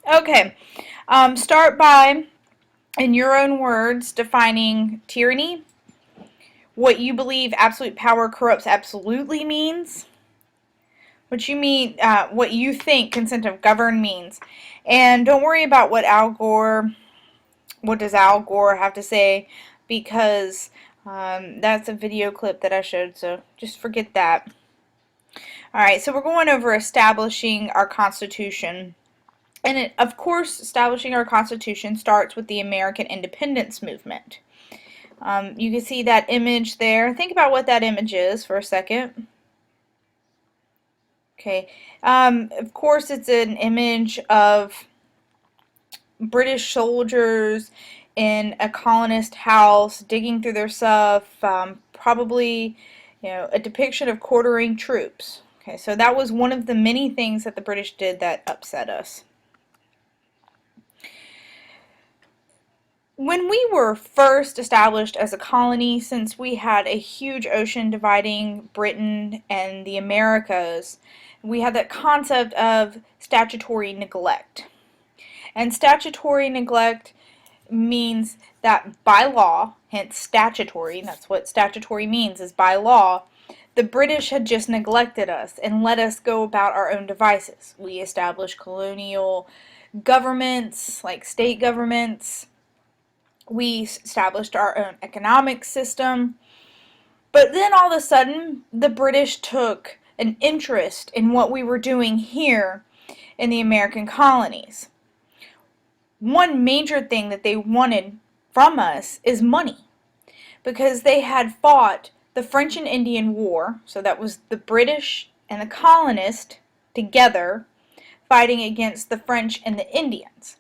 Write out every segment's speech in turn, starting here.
Okay. Start by, in your own words, defining tyranny, what you believe absolute power corrupts absolutely means, what you think consent of govern means, and don't worry about what does Al Gore have to say, because that's a video clip that I showed, so just forget that. Alright, so we're going over establishing our Constitution. And of course, establishing our Constitution starts with the American independence movement. You can see that image there. Think about what that image is for a second. Okay. Of course, it's an image of British soldiers in a colonist house digging through their stuff, probably, a depiction of quartering troops. Okay, so that was one of the many things that the British did that upset us. When we were first established as a colony, since we had a huge ocean dividing Britain and the Americas, we had that concept of statutory neglect. And statutory neglect means that by law, hence statutory, that's what statutory means, is by law, the British had just neglected us and let us go about our own devices. We established colonial governments, like state governments. We established our own economic system. But then all of a sudden, the British took an interest in what we were doing here in the American colonies. One major thing that they wanted from us is money, because they had fought the French and Indian War, so that was the British and the colonists together fighting against the French and the Indians.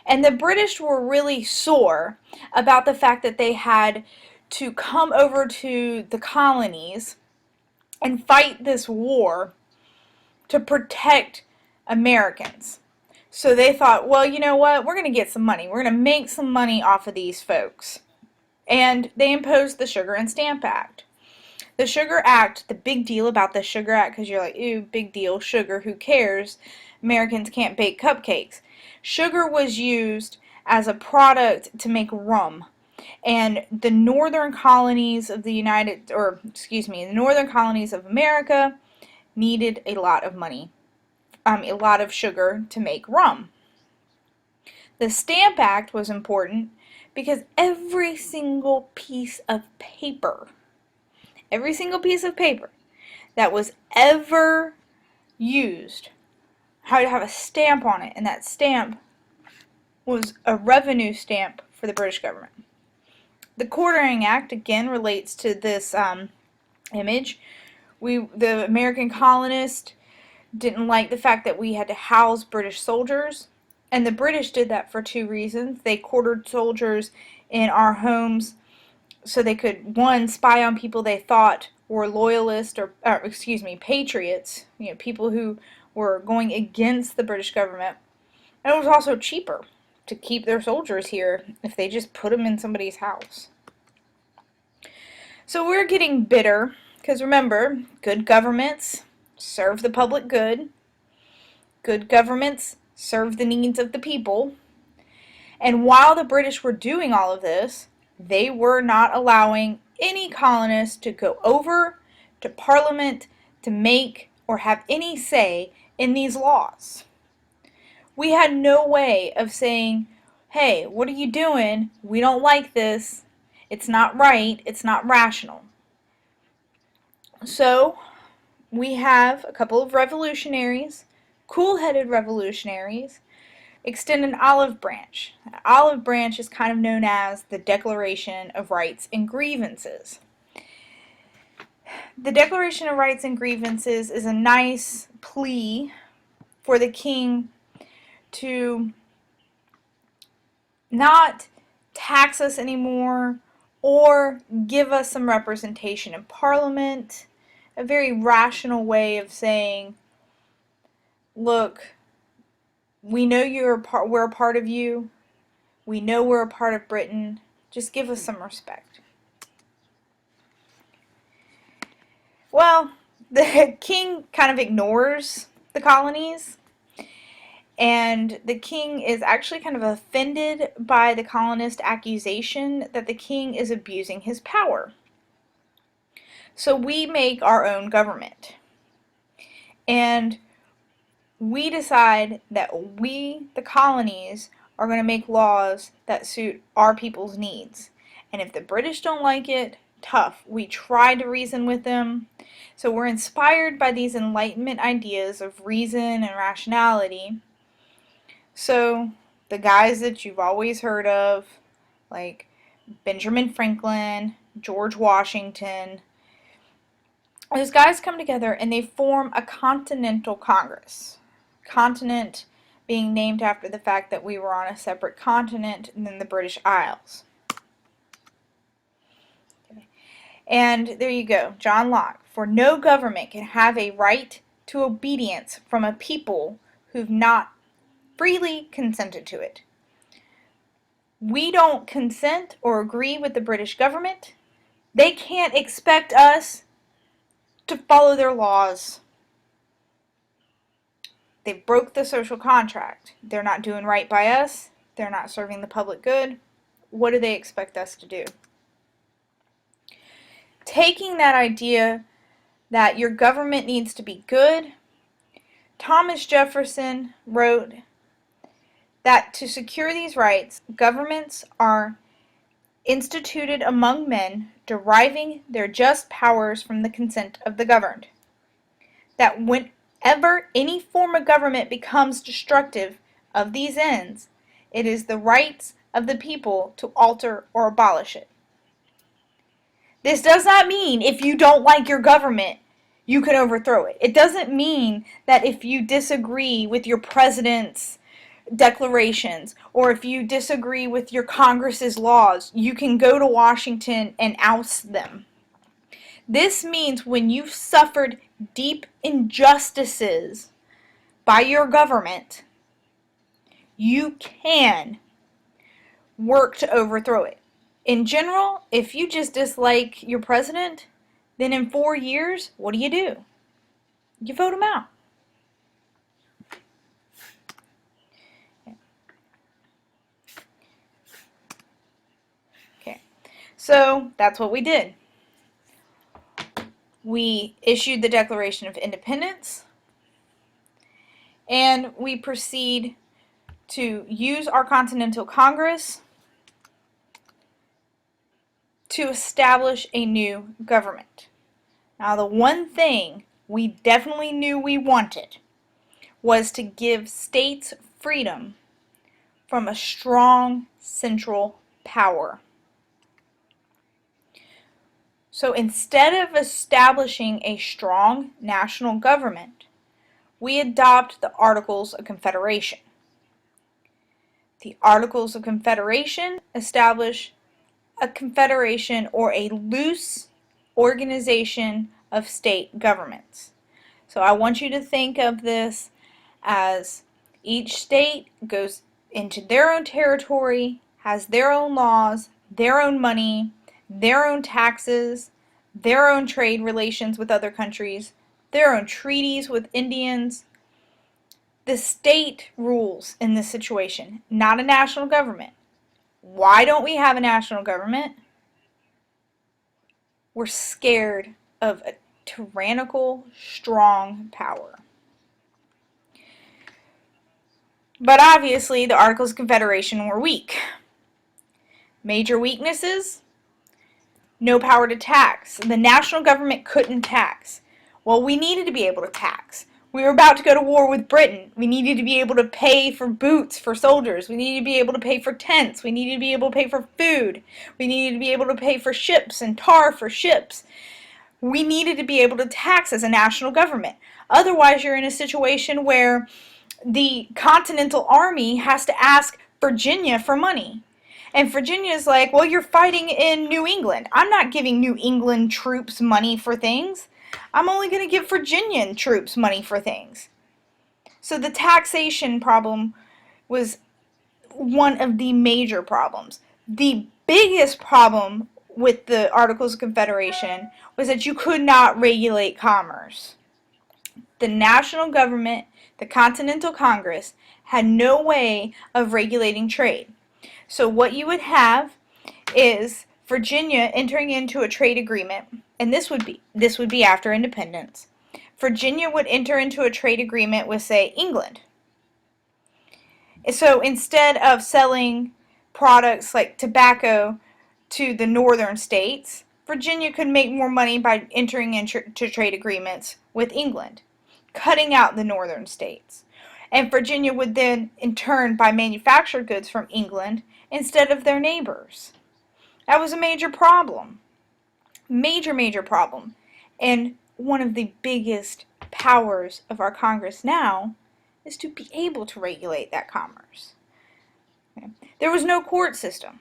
And the British were really sore about the fact that they had to come over to the colonies and fight this war to protect Americans. So they thought, well, you know what, we're going to get some money. We're going to make some money off of these folks. And they imposed the Sugar and Stamp Act. The Sugar Act, the big deal about the Sugar Act, because you're like, ew, big deal, sugar, who cares? Americans can't bake cupcakes. Sugar was used as a product to make rum. And the northern colonies of the northern colonies of America needed a lot of money. A lot of sugar to make rum. The Stamp Act was important because every single piece of paper that was ever used had to have a stamp on it, and that stamp was a revenue stamp for the British government. The Quartering Act, again, relates to this image. The American colonists didn't like the fact that we had to house British soldiers, and the British did that for two reasons. They quartered soldiers in our homes so they could, one, spy on people they thought were loyalists patriots, people who were going against the British government. And it was also cheaper to keep their soldiers here if they just put them in somebody's house. So we're getting bitter because, remember, good governments serve the public good. Good governments serve the needs of the people. And while the British were doing all of this, they were not allowing any colonists to go over to Parliament to make or have any say in these laws. We had no way of saying, hey, what are you doing? We don't like this. It's not right. It's not rational. So we have a couple of revolutionaries, cool-headed revolutionaries, extend an olive branch. An olive branch is kind of known as the Declaration of Rights and Grievances. The Declaration of Rights and Grievances is a nice plea for the king to not tax us anymore or give us some representation in Parliament. A very rational way of saying, look, we know we're a part of you. We know we're a part of Britain. Just give us some respect. Well, the king kind of ignores the colonies, And the king is actually kind of offended by the colonist accusation that the king is abusing his power. So we make our own government. And we decide that we, the colonies, are going to make laws that suit our people's needs. And if the British don't like it, tough. We try to reason with them. So we're inspired by these Enlightenment ideas of reason and rationality. So the guys that you've always heard of, like Benjamin Franklin, George Washington, those guys come together and they form a Continental Congress. Continent being named after the fact that we were on a separate continent than the British Isles. Okay. And there you go, John Locke. For no government can have a right to obedience from a people who've not freely consented to it. We don't consent or agree with the British government. They can't expect us to follow their laws. They broke the social contract. They're not doing right by us. They're not serving the public good. What do they expect us to do? Taking that idea that your government needs to be good, Thomas Jefferson wrote that to secure these rights, governments are instituted among men, deriving their just powers from the consent of the governed. That whenever any form of government becomes destructive of these ends, it is the rights of the people to alter or abolish it. This does not mean if you don't like your government, you can overthrow it. It doesn't mean that if you disagree with your president's declarations or if you disagree with your Congress's laws, you can go to Washington and oust them. This means when you've suffered deep injustices by your government, you can work to overthrow it. In general, if you just dislike your president, then in 4 years, what do? You vote him out. Okay, so that's what we did. We issued the Declaration of Independence, and we proceed to use our Continental Congress to establish a new government. Now, the one thing we definitely knew we wanted was to give states freedom from a strong central power. So instead of establishing a strong national government, we adopt the Articles of Confederation. The Articles of Confederation establish a confederation or a loose organization of state governments. So I want you to think of this as each state goes into their own territory, has their own laws, their own money, their own taxes, their own trade relations with other countries, their own treaties with Indians. The state rules in this situation, not a national government. Why don't we have a national government? We're scared of a tyrannical, strong power. But obviously, the Articles of Confederation were weak. Major weaknesses? No power to tax. The national government couldn't tax. Well, we needed to be able to tax. We were about to go to war with Britain. We needed to be able to pay for boots for soldiers. We needed to be able to pay for tents. We needed to be able to pay for food. We needed to be able to pay for ships and tar for ships. We needed to be able to tax as a national government. Otherwise, you're in a situation where the Continental Army has to ask Virginia for money. And Virginia's like, well, you're fighting in New England. I'm not giving New England troops money for things. I'm only going to give Virginian troops money for things. So the taxation problem was one of the major problems. The biggest problem with the Articles of Confederation was that you could not regulate commerce. the national government, the Continental Congress, had no way of regulating trade. So what you would have is Virginia entering into a trade agreement, and this would be after independence. Virginia would enter into a trade agreement with, say, England. So instead of selling products like tobacco to the northern states, Virginia could make more money by entering into trade agreements with England, cutting out the northern states. And Virginia would then, in turn, buy manufactured goods from England instead of their neighbors. That was a major problem. Major problem. And one of the biggest powers of our Congress now is to be able to regulate that commerce. Okay. There was no court system.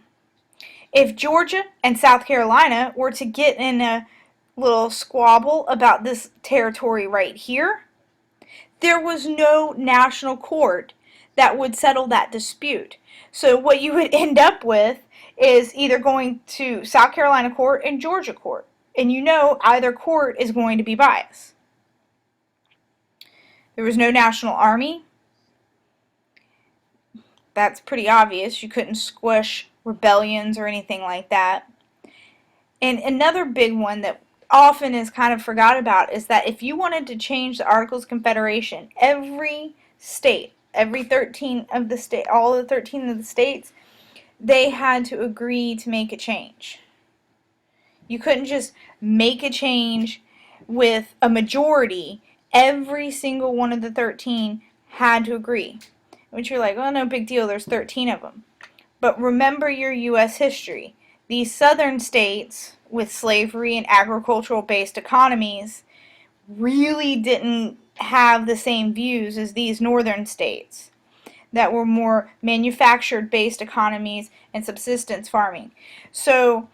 If Georgia and South Carolina were to get in a little squabble about this territory right here, there was no national court that would settle that dispute. So what you would end up with is either going to South Carolina court and Georgia court. And you know either court is going to be biased. There was no national army. That's pretty obvious. You couldn't squish rebellions or anything like that. And another big one that often is kind of forgot about is that if you wanted to change the Articles of Confederation, every state, every 13 of the state, all the 13 of the states, they had to agree to make a change. You couldn't just make a change with a majority. Every single one of the 13 had to agree. Which you're like, oh, no big deal, there's 13 of them. But remember your U.S. history. These southern states with slavery and agricultural-based economies really didn't have the same views as these northern states that were more manufactured-based economies and subsistence farming. So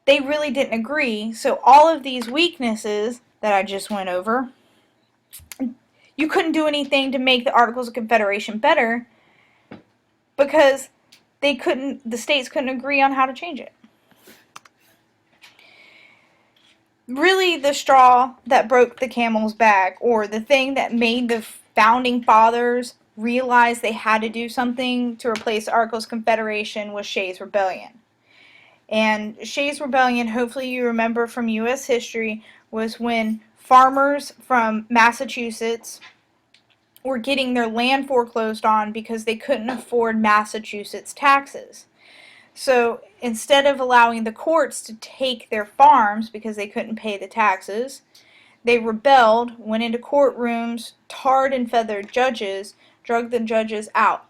they really didn't agree. So all of these weaknesses that I just went over, you couldn't do anything to make the Articles of Confederation better because the states couldn't agree on how to change it. Really, the straw that broke the camel's back, or the thing that made the founding fathers realize they had to do something to replace the Articles of Confederation, was Shays' Rebellion. And Shays' Rebellion, hopefully you remember from U.S. history, was when farmers from Massachusetts were getting their land foreclosed on because they couldn't afford Massachusetts taxes. So instead of allowing the courts to take their farms because they couldn't pay the taxes, they rebelled, went into courtrooms, tarred and feathered judges, drug the judges out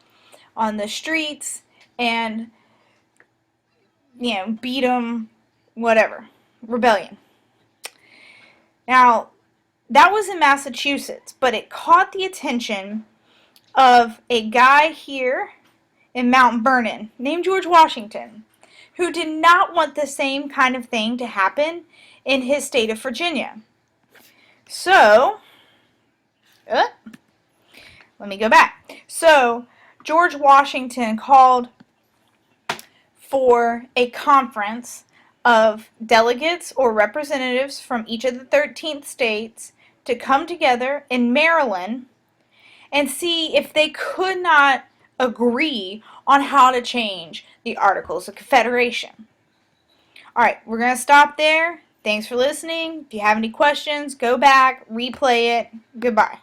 on the streets, and beat them, whatever. Rebellion. Now, that was in Massachusetts, but it caught the attention of a guy here in Mount Vernon named George Washington, who did not want the same kind of thing to happen in his state of Virginia. So, let me go back. So, George Washington called for a conference of delegates or representatives from each of the 13 states to come together in Maryland and see if they could not agree on how to change the Articles of Confederation. Alright, we're going to stop there. Thanks for listening. If you have any questions, go back, replay it. Goodbye.